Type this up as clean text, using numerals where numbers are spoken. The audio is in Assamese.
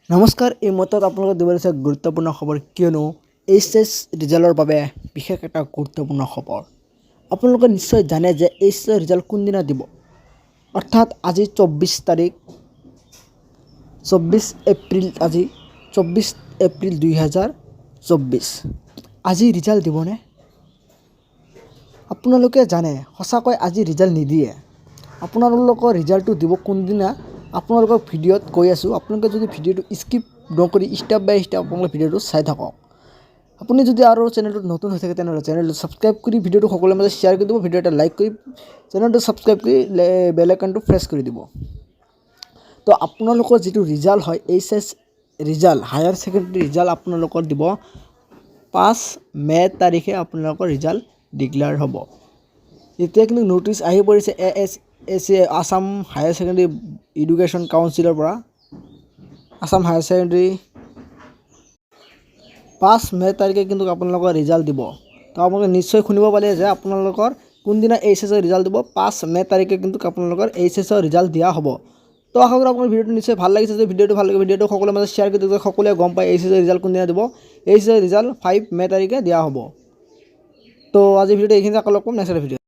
নমস্কাৰ, এই মুহূৰ্তত আপোনালোকে দিব লৈছে গুৰুত্বপূৰ্ণ খবৰ, কিয়নো এইচএছ ৰিজাল্টৰ বাবে বিশেষ এটা গুৰুত্বপূৰ্ণ খবৰ। আপোনালোকে নিশ্চয় জানে যে এইচএছ ৰিজাল্ট কোনদিনা দিব, অৰ্থাৎ আজি 24 তাৰিখ 24 এপ্ৰিল, আজি 24 এপ্ৰিল 2024। আজি ৰিজাল্ট দিবনে? আপোনালোকে জানে সঁচাকৈ আজি ৰিজাল্ট নিদিয়ে। আপোনালোকৰ ৰিজাল্টটো দিব কোনদিনা আপোনালোকক ভিডিঅ'ত কৈ আছোঁ। আপোনালোকে যদি ভিডিঅ'টো স্কিপ নকৰি ষ্টেপ বাই ষ্টেপ আপোনালোকে ভিডিঅ'টো চাই থাকক। আপুনি যদি আৰু চেনেলটোত নতুন হৈ থাকে তেনেহ'লে চেনেলটো ছাবস্ক্ৰাইব কৰি ভিডিঅ'টো সকলোৰে মাজত শ্বেয়াৰ কৰি দিব। ভিডিঅ' এটা লাইক কৰি চেনেলটো ছাবস্ক্ৰাইব কৰি বেল আইকনটো প্ৰেছ কৰি দিব। তো আপোনালোকৰ যিটো ৰিজাল্ট হয় HS result, higher secondary result আপোনালোকৰ দিব 5 মে তাৰিখে আপোনালোকৰ ৰিজাল্ট ডিক্লেয়াৰ হ'ব। এতিয়া কিন্তু ন'টিছ আহি পৰিছে ASSE Assam higher secondary education কাউন্সিলৰ পৰা। আসাম হায়াৰ ছেকেণ্ডেৰী 5 মে তাৰিখে কিন্তু আপোনালোকৰ ৰিজাল্ট দিব। তো আপোনালোকে নিশ্চয় শুনিব পাৰে যে আপোনালোকৰ কোনদিনা এইচএছৰ ৰিজাল্ট দিব। 5 মে তাৰিখে কিন্তু আপোনালোকৰ এইচএছৰ ৰিজাল্ট দিয়া হ'ব। তো আশা কৰোঁ আপোনাৰ ভিডিঅ'টো নিশ্চয় ভাল লাগিছে। যে ভিডিঅ'টো ভাল লাগে ভিডিঅ'টো সকলোৰে মাজত শ্বেয়াৰ কৰি দিব, সকলোৱে গম পায় এইচএছৰ ৰিজাল্ট কোনদিনা দিব। এইচএছৰ ৰিজাল্ট 5 মে তাৰিখে দিয়া হ'ব। তো আজি ভিডিঅ'টো এইখিনিতে আকৌ লগ পাম নেক্সট ভিডিঅ'।